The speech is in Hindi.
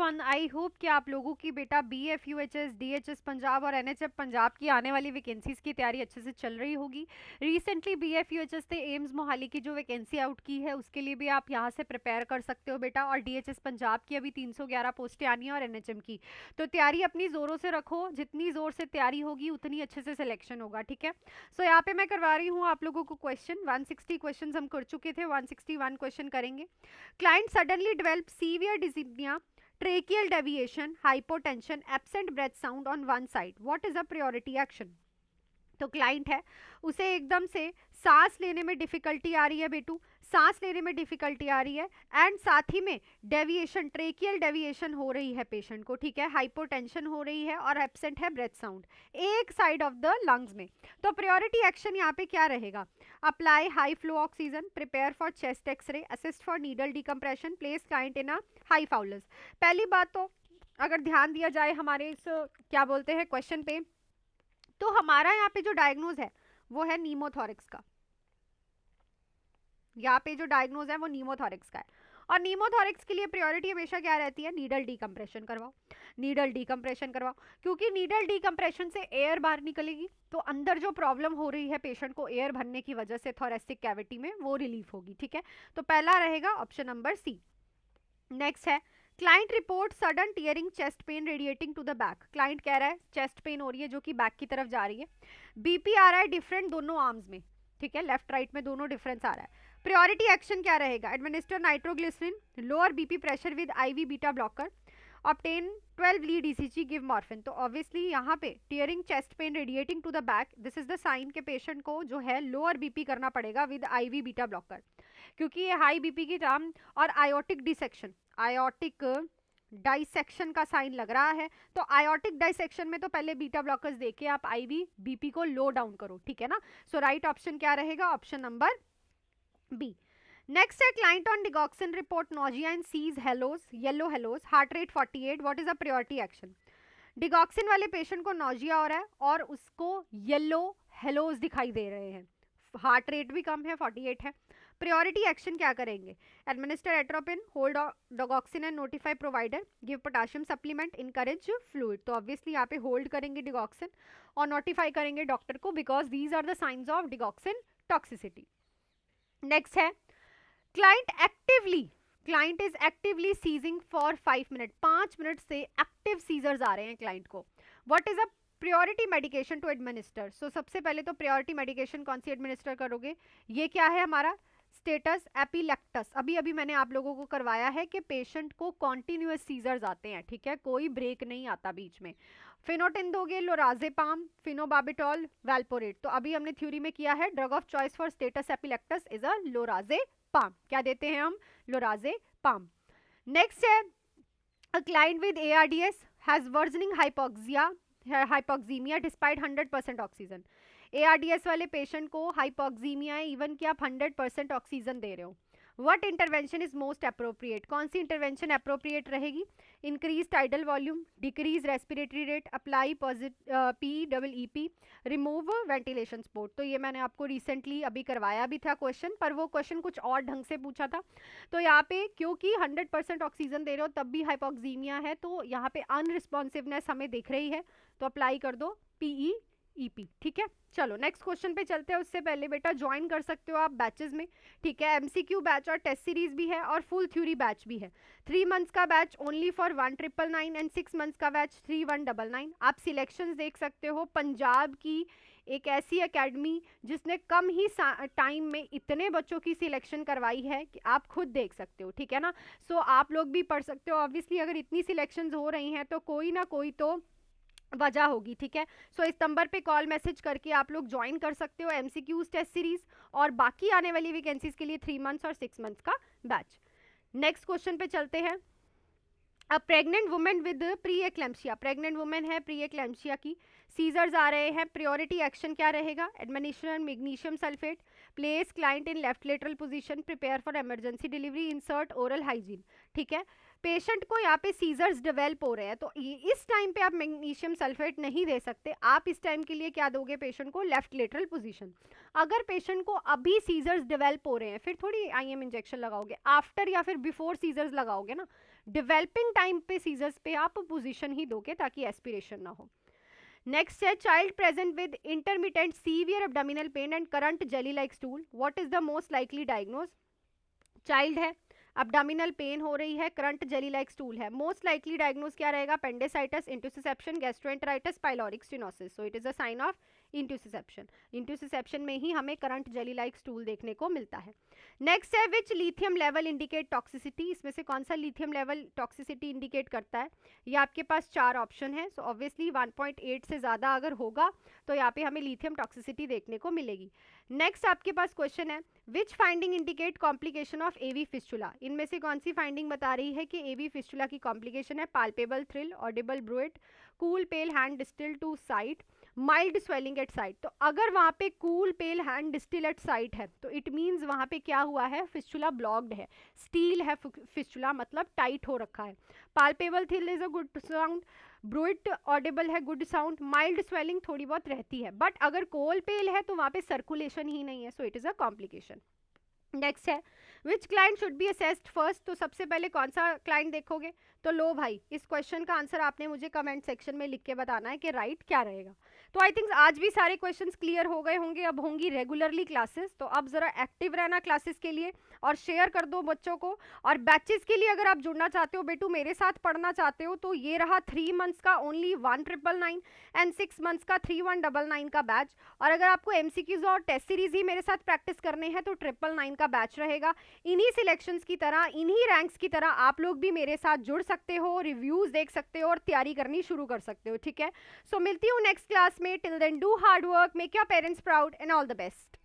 एवरीवन, आई होप कि आप लोगों की बेटा BFUHS, DHS पंजाब और NHF पंजाब की आने वाली वैकेंसीज की तैयारी अच्छे से चल रही होगी। रिसेंटली BFUHS ने एम्स मोहाली की जो वैकेंसी आउट की है उसके लिए भी आप यहां से प्रिपेयर कर सकते हो बेटा। और DHS पंजाब की अभी 311 पोस्टें आनी है और NHM की, तो तैयारी अपनी जोरों से रखो। जितनी जोर से तैयारी होगी उतनी अच्छे से सिलेक्शन होगा, ठीक है। सो यहाँ पे मैं करवा रही हूँ आप लोगों को क्वेश्चन। 160 क्वेश्चन हम कर चुके थे, 161 क्वेश्चन करेंगे। Client suddenly develop severe dyspnea, tracheal deviation, hypotension, absent breath sound on one side. What is a priority action? तो क्लाइंट है, उसे एकदम से सांस लेने में डिफिकल्टी आ रही है बेटू, सांस लेने में डिफिकल्टी आ रही है, एंड साथ ही में डेविएशन, ट्रेकियल डेविएशन हो रही है पेशेंट को, ठीक है, हाइपोटेंशन हो रही है और एब्सेंट है ब्रेथ साउंड एक साइड ऑफ द लंग्स में। तो प्रायोरिटी एक्शन यहाँ पे क्या रहेगा? Apply high flow oxygen, prepare for chest x-ray, assist for needle decompression, place client in a high Fowler's. पहली बात तो अगर ध्यान दिया जाए हमारे इस क्या बोलते हैं क्वेश्चन पे, तो हमारा यहाँ पे जो डायग्नोज है वो है नीमोथोरिक्स का। यहाँ पे जो डायग्नोज है वो नीमोथोरिक्स का है, और नीमोथोरिक्स के लिए प्रायोरिटी हमेशा क्या रहती है? नीडल डीकम्प्रेशन करवाओ, नीडल डीकम्प्रेशन करवाओ, क्योंकि नीडल डीकम्प्रेशन से एयर बाहर निकलेगी तो अंदर जो प्रॉब्लम हो रही है पेशेंट को एयर भरने की वजह से थोरेसिक कैविटी में, वो रिलीफ होगी, ठीक है। तो पहला रहेगा ऑप्शन नंबर सी। नेक्स्ट है client report sudden tearing chest pain radiating to the back. Client कह रहा है चेस्ट पेन हो रही है जो कि बैक की तरफ जा रही है, बीपी आ रहा है डिफरेंट दोनों आर्म्स में, ठीक है, लेफ्ट राइट में दोनों डिफरेंस आ रहा है। प्रायोरिटी एक्शन क्या रहेगा? Administer nitroglycerin, lower BP pressure with IV beta blocker, obtain 12 lead ECG, give morphine. तो ऑब्वियसली यहाँ पे tearing chest pain radiating to the back, this is the signs के पेशेंट को जो है लोअर बीपी करना पड़ेगा विद आईवी बीटा ब्लॉकर, क्योंकि ये हाई बीपी की टर्म और आयोटिक डिसेक्शन, आयोटिक डाइसेक्शन का साइन लग रहा है। तो आयोटिक डाइसेक्शन में तो पहले बीटा ब्लॉकर्स देके आप आईवी बीपी को लो डाउन करो, ठीक है ना। सो राइट ऑप्शन क्या रहेगा? Option number B. नेक्स्ट है client on digoxin report nausea and sees halos, yellow halos, heart rate 48, what is a priority action? Digoxin वाले पेशेंट को नोजिया हो रहा है और उसको येलो हेलोज दिखाई दे रहे हैं, हार्ट रेट भी कम है, 48 है। प्रायोरिटी एक्शन क्या करेंगे? Administer atropine, hold digoxin and notify provider, give potassium supplement, encourage fluid. तो ऑब्वियसली यहाँ पे होल्ड करेंगे डिगॉक्सिन और नोटिफाई करेंगे डॉक्टर को, because these are the signs of digoxin toxicity. Next है client is actively seizing for 5 minute, 5 minute से एक्टिव सीजर्स आ रहे हैं क्लाइंट को। What is a priority medication to administer? So सबसे पहले तो प्रायोरिटी मेडिकेशन कौन सी एडमिनिस्टर करोगे? ये क्या है हमारा स्टेटस एपिलेक्टस। अभी अभी मैंने आप लोगों को करवाया है कि पेशेंट को कॉन्टिन्यूअस सीजर्स आते हैं, ठीक है, कोई ब्रेक नहीं आता बीच में। फिनोटिन दोगे, लोराजेपाम, फिनोबाबिटॉल, वैल्पोरेट। तो अभी हमने थ्योरी में किया है drug of choice for status epilepticus is a lorazepam. क्या देते हैं हम? लोराजेपाम। नेक्स्ट है a client with ARDS has worsening hypoxemia despite 100% oxygen. ARDS वाले पेशेंट को हाइपोक्सीमिया है इवन कि आप 100% ऑक्सीजन दे रहे हो। What intervention is most appropriate? कौन सी इंटरवेंशन अप्रोप्रिएट रहेगी? Increase tidal volume, decrease respiratory rate, apply PEEP, remove ventilation support. तो ये मैंने आपको रिसेंटली अभी करवाया भी था क्वेश्चन, पर वो क्वेश्चन कुछ और ढंग से पूछा था। तो यहाँ पे क्योंकि 100% ऑक्सीजन दे रहे हो तब भी हाइपोक्सीमिया है, तो यहाँ पे अनरिस्पॉन्सिवनेस हमें दिख रही है, तो अप्लाई कर दो PEEP, ठीक है। चलो नेक्स्ट क्वेश्चन पे चलते हैं। उससे पहले बेटा ज्वाइन कर सकते हो आप बैचेस में, ठीक है, MCQ बैच और टेस्ट सीरीज भी है और फुल थ्योरी बैच भी है। 3 मंथ्स का batch only for 1999 and 6 months का बैच 3199। आप सिलेक्शंस देख सकते हो, पंजाब की एक ऐसी एकेडमी जिसने कम ही टाइम में इतने बच्चों की सिलेक्शन करवाई है कि आप खुद देख सकते हो, ठीक है ना। सो आप लोग भी पढ़ सकते हो। ऑब्वियसली अगर इतनी सिलेक्शंस हो रही हैं तो कोई ना कोई तो वजह होगी, ठीक है। सो इस नंबर पे कॉल मैसेज करके आप लोग ज्वाइन कर सकते हो MCQs टेस्ट सीरीज और बाकी आने वाली वैकेंसीज के लिए 3 मंथ्स और 6 मंथ्स का बैच। नेक्स्ट क्वेश्चन पे चलते हैं। अब pregnant women with preeclampsia, pregnant women है प्री एक्लैम्सिया की, सीजर्स आ रहे हैं, प्रायोरिटी एक्शन क्या रहेगा? Administration magnesium sulphate, place client in left lateral position, prepare for emergency delivery, insert oral hygiene, ठीक है। पेशेंट को यहाँ पे सीजर्स डेवलप हो रहे हैं, तो इस टाइम पे आप मैग्नीशियम सल्फेट नहीं दे सकते। आप इस टाइम के लिए क्या दोगे पेशेंट को? Left lateral position. अगर पेशेंट को अभी सीजर्स डेवलप हो रहे हैं फिर थोड़ी IM इंजेक्शन लगाओगे, आफ्टर या फिर बिफोर सीजर्स लगाओगे ना, डेवलपिंग टाइम पे सीजर्स पे आप पोजीशन ही दोगे ताकि एस्पिरेशन ना हो। नेक्स्ट है child present with intermittent severe abdominal pain and currant jelly like stool, what is the most likely diagnose. Child है, abdominal पेन हो रही है, करंट जेली लाइक स्टूल है, मोस्ट लाइकली डायग्नोज क्या रहेगा, appendicitis, intussusception, gastroenteritis, pyloric stenosis. So it is a sign of intussusception. Intussusception में ही हमें करंट जेली लाइक स्टूल देखने को मिलता है। नेक्स्ट है विच लिथियम लेवल इंडिकेट टॉक्सिसिटी, इसमें से कौन सा लिथियम लेवल टॉक्सिसिटी इंडिकेट करता है। ये आपके पास 4 ऑप्शन है। सो ऑब्वियसली 1.8 से ज़्यादा अगर होगा तो यहाँ पे हमें लिथियम टॉक्सिसिटी देखने को मिलेगी। नेक्स्ट आपके पास क्वेश्चन है which finding indicate complication of AV fistula, इनमें से कौन सी फाइंडिंग बता रही है कि एवी फिस्टुला की कॉम्प्लिकेशन है। Palpable thrill, audible bruit, cool pale hand distal to site, mild swelling at site. तो अगर वहाँ पे cool pale hand distal at site है तो इट मीन्स वहाँ पे क्या हुआ है, फिस्टुला ब्लॉक्ड है, स्टील है फिस्टुला, मतलब टाइट हो रखा है। Palpable thrill is a good sound, bruit audible है, गुड साउंड, माइल्ड स्वेलिंग थोड़ी बहुत रहती है, बट अगर कोल पेल है तो वहाँ पे सर्कुलेशन ही नहीं है, so it is a complication. Next है which client should be assessed first, तो सबसे पहले कौन सा क्लाइंट देखोगे। तो लो भाई, इस क्वेश्चन का आंसर आपने मुझे कमेंट सेक्शन में लिख के बताना है कि राइट क्या रहेगा। तो आई थिंक आज भी सारे क्वेश्चंस क्लियर हो गए होंगे। अब होंगी रेगुलरली क्लासेस, तो अब जरा एक्टिव रहना क्लासेस के लिए और शेयर कर दो बच्चों को। और बैचेस के लिए अगर आप जुड़ना चाहते हो बेटू, मेरे साथ पढ़ना चाहते हो, तो ये रहा 3 मंथ्स का ओनली 1999 एंड 6 मंथ्स का 3199 का बैच। और अगर आपको एमसीक्यूज और टेस्ट सीरीज ही मेरे साथ प्रैक्टिस करने हैं तो 999 का बैच रहेगा। इन्हीं सिलेक्शंस की तरह, इन्हीं रैंक्स की तरह आप लोग भी मेरे साथ जुड़ सकते हो, रिव्यूज देख सकते हो और तैयारी करनी शुरू कर सकते हो, ठीक है। सो मिलती हूँ नेक्स्ट क्लास में। Till then do hard work, make your parents proud and all the best.